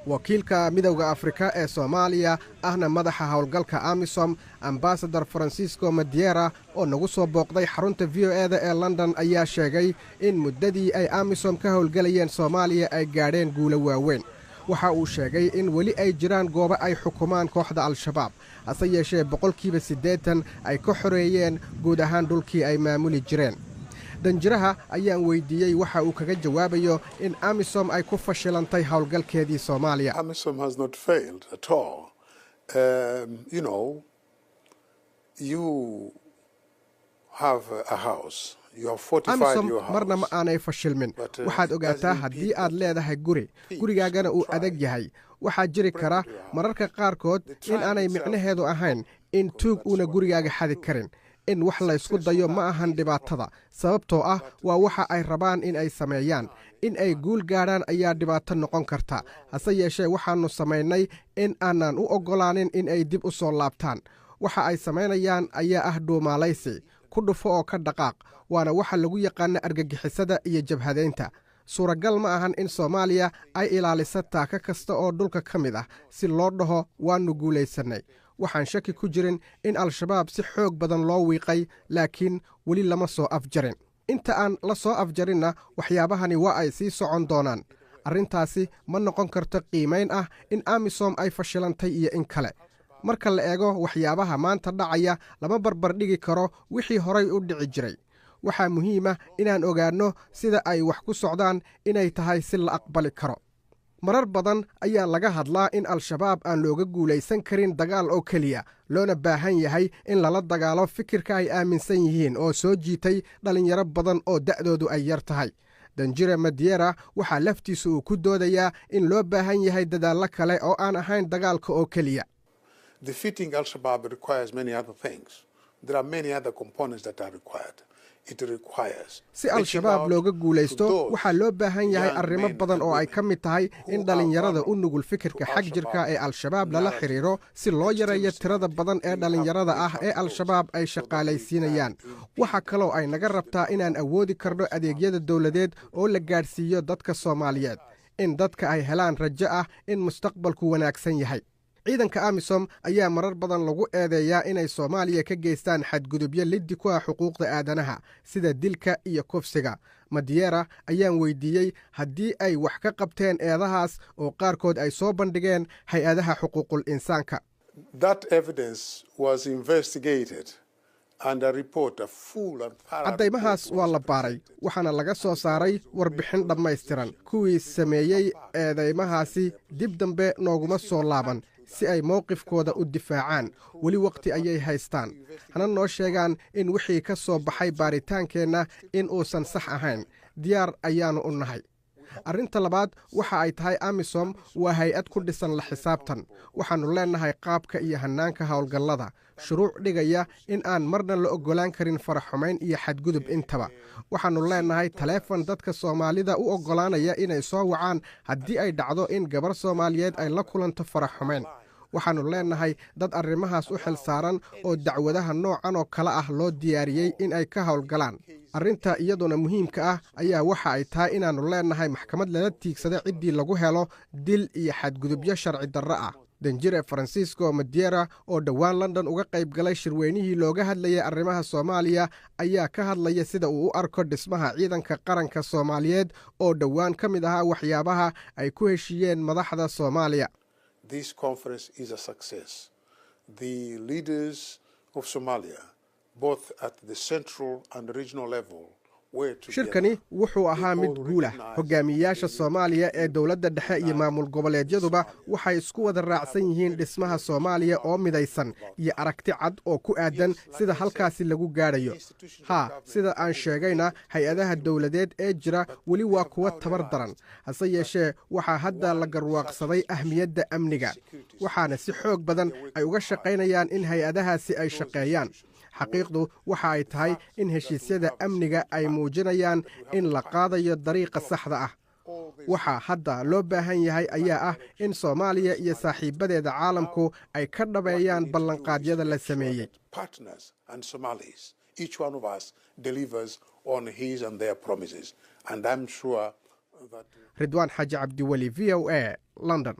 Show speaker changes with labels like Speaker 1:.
Speaker 1: wakiilka midowda Afrika ee Soomaaliya ahna madaxa howlgalka AMISOM Ambassador Francisco Madiera oo nagu soo booqday xarunta VOA-da ee London ayaa sheegay in muddadii ay AMISOM ka howlgalayeen Soomaaliya ay gaadheen guulo waaweyn. waxa uu sheegay in weli ay jiraan goobo ay xukumaan kooxda Al-Shabaab hase yeeshee 80% ay ka xoreeyeen guud ahaan dhulkii ay maamuli jireen. danjiraha ayaan weydiiyey waxa uu kaga jawaabayo in AMISOM ay ku fashilantay howlgalkeedii Soomaaliya.
Speaker 2: AMISOM has not failed at all. You have a house.
Speaker 1: AMISOM marna ma aanay fashilmin. waxaad ogaataa haddii aad leedahay gurigaagana uu adag yahay waxaa jiri kara mararka qaarkood in aanay micnaheedu ahayn in tuug uuna gurigaaga xadi karin. in wax la isku dayo ma ahan dhibaatada sababtoo ah waa waxa ay rabaan in ay sameeyaan. in ay guul gaadhaan ayaa dhibaato noqon karta hase yeeshee waxaannu samaynay in aanan u oggolaanin in ay dib u soo laabtaan. waxa ay samaynayaan ayaa ah dhuumaalaysi ku dhufo oo ka dhaqaaq waana waxa lagu yaqaana argagixisada iyo jabhadaynta. suuragal ma ahan in Soomaaliya ay ilaaliso taaka kasta oo dhulka ka mid ah si loo dhaho waannu guulaysanay. waxaan shaki ku jirin in Al-Shabaab si xoog badan loo wiiqay laakiin weli lama soo afjarin. inta aan la soo afjarinna waxyaabahani waa ay sii socon doonaan. arrintaasi ma noqon karto qiimayn ah in AMISOM ay fashilantay iyo in kale. marka la eego waxyaabaha maanta dhacaya lama barbardhigi karo wixii horay u dhici jiray. waxaa muhiima inaan ogaanno sida ay wax ku socdaan inay tahay si la aqbali karo. marar badan ayaa laga hadlaa in Al-Shabaab aan looga guulaysan karin dagaal oo keliya loona baahan yahay in lala dagaalo fikirka ay aaminsan yihiin oo soo jiitay dhalinyaro badan oo da'doodu ay yar tahay. danjire Madiera waxaa laftiisu uu ku doodayaa in loo baahan yahay dadaallo kale oo aan ahayn dagaalka oo keliya.
Speaker 2: Defeating Al-Shabaab requires many other things. There are many other components that are required.
Speaker 1: si Al-Shabaab looga guulaysto waxaa loo baahan yahay arrimo badan oo ay ka mid tahay in dhalinyarada u nugul fikirka xag jirka ee Al-Shabaab lala xiriiro si loo yareeyo tirada badan ee dhalinyarada ah ee Al-Shabaab ay shaqaalaysiinayaan. waxa kaloo ay naga rabtaa inaan awoodi karno adeegyada dawladeed oo la gaadhsiiyo dadka Soomaaliyeed in dadka ay helaan rajo ah in mustaqbalku wanaagsan yahay. ciidanka AMISOM ayaa marar badan lagu eedeeyaa inay Soomaaliya ka geystaan xadgudubyo liddi ku ah xuquuqda aadanaha sida dilka iyo kufsiga. Madiera ayaan weydiiyey haddii ay wax ka qabteen eedahaas oo qaarkood ay soo bandhigeen hay-adaha xuquuqul insaanka. caddaymahaas waa la baaray waxaana laga soo saaray warbixin dhammaystiran. kuwii sameeyey eedaymahaasi dib dambe nooguma soo laaban si ay mowqifkooda u difaacaan. weli waqti ayay haystaan hana noo sheegaan in wixii ka soo baxay baaritaankeenna in uusan sax ahayn. diyaar ayaannu u nahay. arrinta labaad waxa ay tahay AMISOM waa hay-ad ku dhisan la xisaabtan. waxaannu leennahay qaabka iyo hannaanka howlgallada shuruuc dhigaya in aan marna la oggolaan karin faraxumayn iyo xadgudub intaba. waxaannu leennahay taleefon dadka Soomaalida u oggolaanaya inay soo wacaan haddii ay dhacdo in gabar Soomaaliyeed ay la kulanto faraxumayn. waxaannu leennahay dad arrimahaas u xil saaran oo dacwadaha noocan oo kale ah loo diyaariyey in ay ka howlgalaan. arrinta iyaduna muhiimka ah ayaa waxa ay tahay inaannu leennahay maxkamad lala tiigsada ciddii lagu helo dil iyo xadgudubyo sharci darro ah. danjire Francisco Madiera oo dhowaan London uga qayb galay shirweynihii looga hadlayay arrimaha Soomaaliya ayaa ka hadlaya sida uu u arko dhismaha ciidanka qaranka Soomaaliyeed oo dhowaan ka mid ahaa waxyaabaha ay ku heshiiyeen madaxda Soomaaliya.
Speaker 2: This conference is a success. The leaders of Somalia, both at the central and regional level,
Speaker 1: shirkani wuxuu ahaa mid guulah. hogaamiyayaasha Soomaaliya ee dowladda dhexe iyo maamul goboleedyaduba waxay isku wada raacsan yihiin dhismaha Soomaaliya oo midaysan iyo aragti cad oo ku aadan sida halkaasi lagu gaadhayo. sida aan sheegayna hay-adaha dowladeed ee jira weli waa kuwa tabar daran hase yeeshee waxaa hadda la garwaaqsaday ahmiyadda amniga waxaana si xoog badan ay uga shaqaynayaan in hay-adahaasi ay shaqeeyaan. xaqiiqdu waxa ay tahay in heshiisyada amniga ay muujinayaan in la qaadayo dariiqa saxda ah. waxa hadda loo baahan yahay ayaa ah in Soomaaliya iyo saaxiibadeeda caalamku ay ka dhabeeyaan ballanqaadyada la sameeyey. Ridwaan Xaaji Cabdiweli, VOA, London.